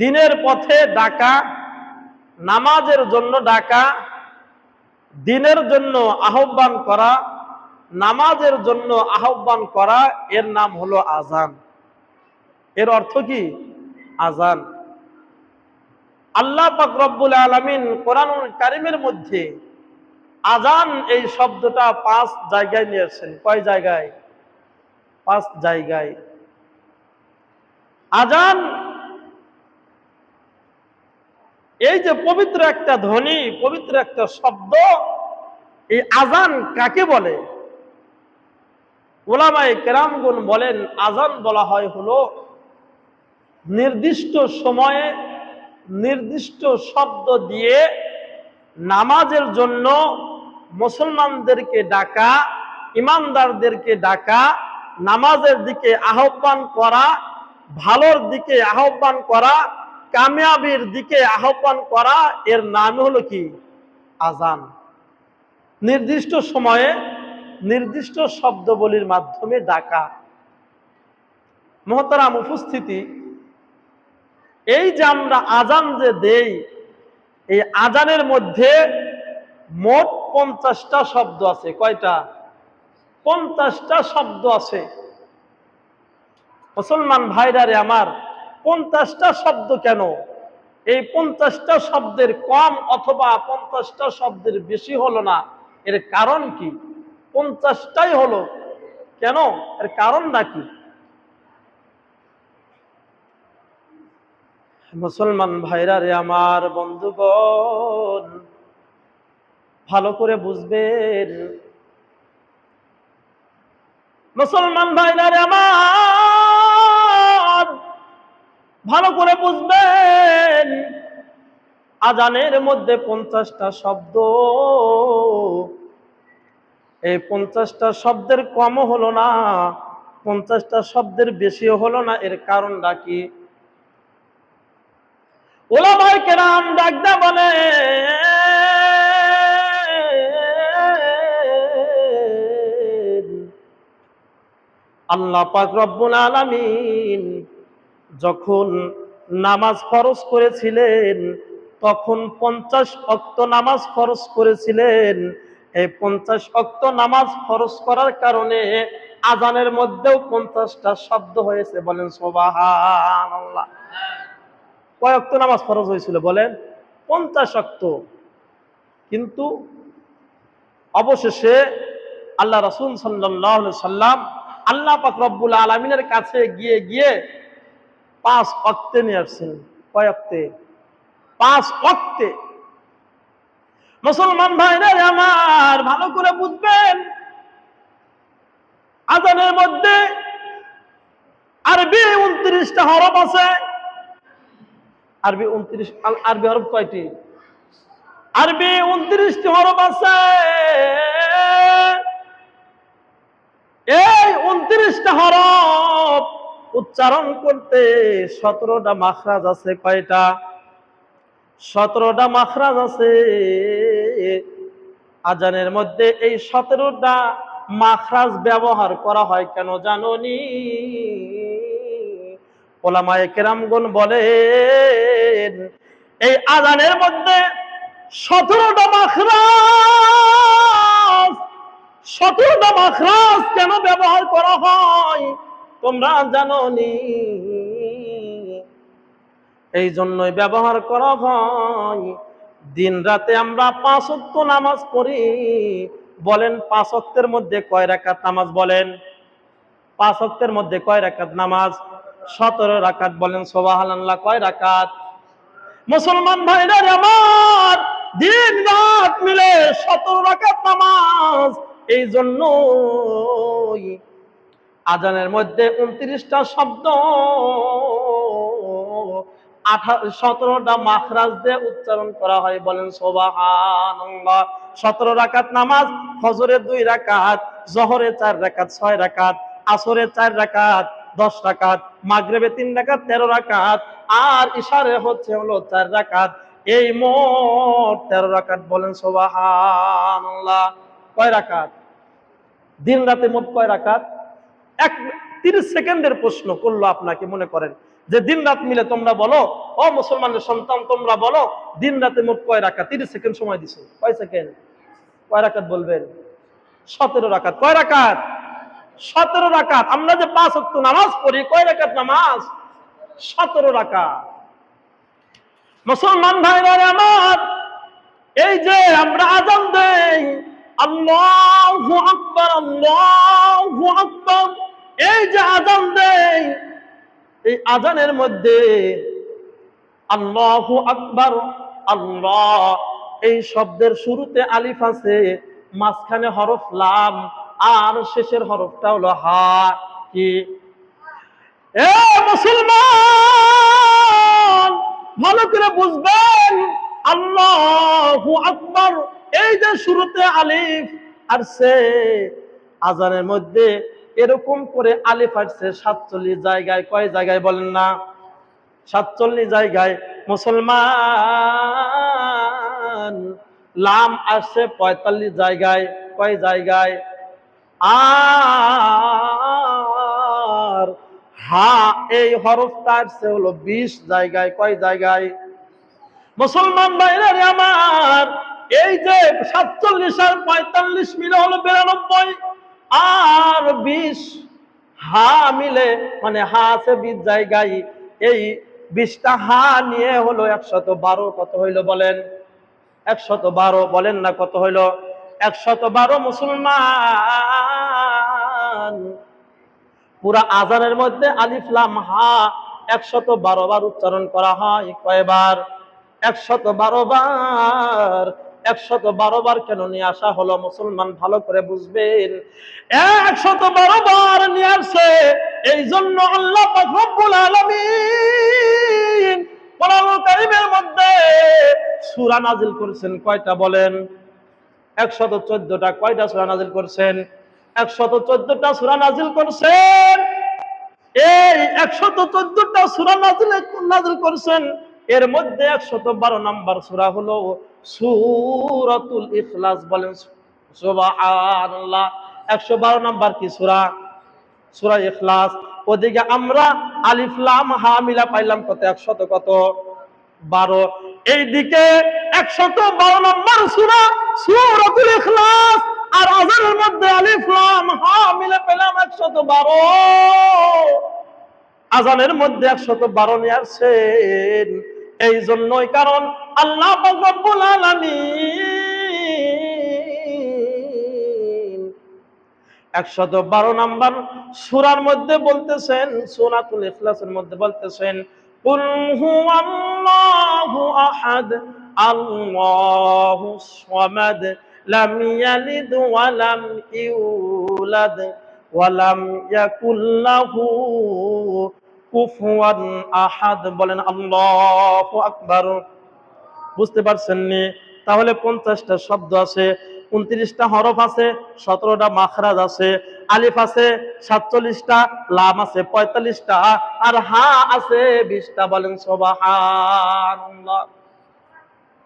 দিনের পথে ডাকা, নামাজের জন্য ডাকা, দিনের জন্য আহ্বান করা, নামাজের জন্য আহ্বান করা, এর নাম হলো আজান। এর অর্থ কি? আজান। আল্লাহ পাক রব্বুল আলামিন কোরআনুল কারীমের মধ্যে আজান এই শব্দটা 5 জায়গায় নিয়েছেন। কয় জায়গায়? 5 জায়গায়। আজান এই যে পবিত্র একটা ধ্বনি, পবিত্র একটা শব্দ, এই আজান কাকে বলে? উলামায়ে কেরামগণ বলেন আজান বলা হয় হলো নির্দিষ্ট সময়ে নির্দিষ্ট শব্দ দিয়ে নামাজের জন্য মুসলমানদেরকে ডাকা, ইমানদারদেরকে ডাকা, নামাজের দিকে আহ্বান করা, ভালোর দিকে আহ্বান করা, কামিয়াবির দিকে আহ্বান করা, এর নাম হলো কি? আজান। নির্দিষ্ট সময়ে নির্দিষ্ট শব্দবলির মাধ্যমে ডাকা। মুহতারাম উপস্থিতি, এই যে আমরা আজান যে দেই, এই আজানের মধ্যে মোট 50টা শব্দ আছে। কয়টা? 50টা শব্দ আছে। মুসলমান ভাইরারে আমার, 50টা শব্দ কেন? এই 50টা শব্দের কম অথবা 50টা শব্দের বেশি হলো না, এর কারণ কি? 50টাই হলো কেন? এর কারণটা কি? মুসলমান ভাইরারে আমার, বন্ধুগণ ভালো করে বুঝবেন। মুসলমান ভাইরারে আমার ভালো করে বুঝবেন, আজানের মধ্যে 50টা শব্দ। এই 50টা শব্দের কমও হলো না, 50টা শব্দের বেশিও হলো না, এর কারণটা কি? উলামায়ে কেরাম ডাকতে বলে আল্লাহ পাক রব্বুল আলামিন যখন নামাজ ফরজ করেছিলেন, তখন 50 ওয়াক্ত নামাজ ফরজ করেছিলেন। এই 50 ওয়াক্ত নামাজ ফরজ করার কারণে আজানের মধ্যেও 50টা শব্দ হয়েছে। বলেন সুবহানাল্লাহ। কয় ওয়াক্ত নামাজ ফরজ হয়েছিল বলেন? 50 ওয়াক্ত। কিন্তু অবশেষে আল্লাহ রাসূল সাল্লাল্লাহু আলাইহি সাল্লাম আল্লাহ পাক রব্বুল আলামিনের কাছে গিয়ে গিয়ে 5 ওয়াক্তে নিয়ে আসছেন। কয় ওয়াক্তে? 5 ওয়াক্তে। মুসলমান ভাইরা আমার ভালো করে বুঝবেন, আজানের মধ্যে আরবি 29টা হরফ আছে। আরবি 29, আরবি হরফ কয়টি? আরবি 29টি হরফ আছে। এই 29টা হরফ উচ্চারণ করতে 17টা মাখরাজ আছে। কয়টা? 17টা মাখরাজ আছে। আজানের মধ্যে এই 17টা মাখরাজ ব্যবহার করা হয় কেন জানোনি? উলামায়ে কেরামগণ বলেন এই আজানের মধ্যে 17টা মাখরাজ, 17টা মাখরাজ কেন ব্যবহার করা হয় তোমরা জানোনি? এই জন্যই ব্যবহার করা হয়। দিন রাতে আমরা 5 ওয়াক্ত নামাজ পড়ি। বলেন 5 ওয়াক্তের মধ্যে কয় রাকাত নামাজ? বলেন 5 ওয়াক্তের মধ্যে কয় রাকাত নামাজ? 17 রাকাত। বলেন সুবহানাল্লাহ। কয় রাকাত? মুসলমান ভাইরা আমার, দিন রাত মিলে 17 রাকাত নামাজ। এই জন্য আজানের মধ্যে 29টা শব্দ 17টা মাখরাজ দিয়ে উচ্চারণ করা হয়। বলেন সুবহানাল্লাহ। 17 রাকাত নামাজ, ফজরে 2 রাকাত, জোহরে 4 রাকাত 6 রাকাত, আসরে 4 রাকাত 10 রাকাত, মাগরিবে 3 রাকাত 13 রাকাত, আর ইশারে হলো 4 রাকাত। এই মোট 13 রাকাত। বলেন সুবহানাল্লাহ। কয় রাকাত? দিন রাতে মোট কয় রাকাত? 30 সেকেন্ডের প্রশ্ন করলো আপনাকে, মনে করেন যে দিন রাত মিলে তোমরা বলো, ও মুসলমানের সন্তান তোমরা বলো দিন রাতে মোট কয় রাকাত? 30 সেকেন্ড সময় দিছে। কয় সেকেন্ড? কয় রাকাত বলবেন? 17 রাকাত। কয় রাকাত? 17 রাকাত। আমরা যে 5 ওয়াক্ত নামাজ পড়ি, কয় রাকাত নামাজ? 17 রাকাত। মুসলমান ভাইরা আমার, এই যে আমরা আযান দেই, আল্লাহু আকবার আল্লাহু আকবার, এই যে আযান দেই, এই আযানের মধ্যে আল্লাহু আকবার আল্লাহ এই শব্দের শুরুতে আলিফ আছে, মাঝখানে হরফ লাম, আর শেষের হরফটা হলো হা। কি? এ মুসলমান, ভালো করে বুঝবেন, আল্লাহু আকবার এই যে শুরুতে আলিফ আসছে, আযানের মধ্যে এরকম করে আলিফ আসছে 47 জায়গায়। কয় জায়গায় বলেন না? 47 জায়গায়। মুসলমান, লাম আসছে 45 জায়গায়। কয় জায়গায়? আর হা এই হরফটা আসছে হলো 20 জায়গায়। কয় জায়গায়? মুসলমান ভাইরা আমার, এই যে 47 আর 45 মিলে হলো 92, আর 20 হা মিলে মানে হা আছে 20 জায়গায়, এই 20টা হা নিয়ে হলো 112। কত হইল বলেন? 112। বলেন না কত হইল? 112। মুসলমান, পুরা আযানের মধ্যে আলিফ লাম হা 112 বার উচ্চারণ করা হয়। কয়বার? 112 বার। 112 বার কেন নিয়ে আসা হলো মুসলমান ভালো করে বুঝবেন। 112 বার নিয়ে আসছে এই জন্য আল্লাহ পাক রব্বুল আলামিন কোরআনুল কারীমের মধ্যে সূরা নাযিল করেছেন। কয়টা বলেন? 114টা। কয়টা সূরা নাযিল করেছেন? 114টা সূরা নাযিল করেছেন। এই 114টা সূরা নাযিল করেছেন, এর মধ্যে 112 নাম্বার সূরা হলো সূরাতুল ইখলাস। বলেন সুবহানাল্লাহ। 112 নাম্বার কি সূরা? সূরা ইখলাস। ওদিকে আমরা আলিফ লাম হা মিলা পাইলাম কত? 100 কত? 12। এইদিকে 112 নম্বর সূরা সূরাতুল ইখলাস, আর আযানের মধ্যে আলিফ লাম হা মিলে পেলাম 112। আযানের মধ্যে 112 নিয়ে আসছেন এই জন্যই, কারণ আল্লাহ পাক রব্বুল আলামিন 112 নাম্বার সূরার মধ্যে বলতেছেন, সূরাতুল ইখলাসের মধ্যে বলতেছেন, কুল হুয়াল্লাহু আহাদ আল্লাহুস সামাদ লাম ইয়ালিদ ওয়া লাম ইউলাদ ওয়া লাম ইয়াকুল লাহু কুফুয়ান আহাদ। বলেন আল্লাহু আকবার। বুঝতে পারছেন নি? তাহলে 50টা শব্দ আছে, 29টা হরফ আছে, 17টা মাখরাজ আছে, আলিফ আছে 47টা, লাম আছে 45টা, আর হা আছে 20টা। বলেন সুবহানাল্লাহ।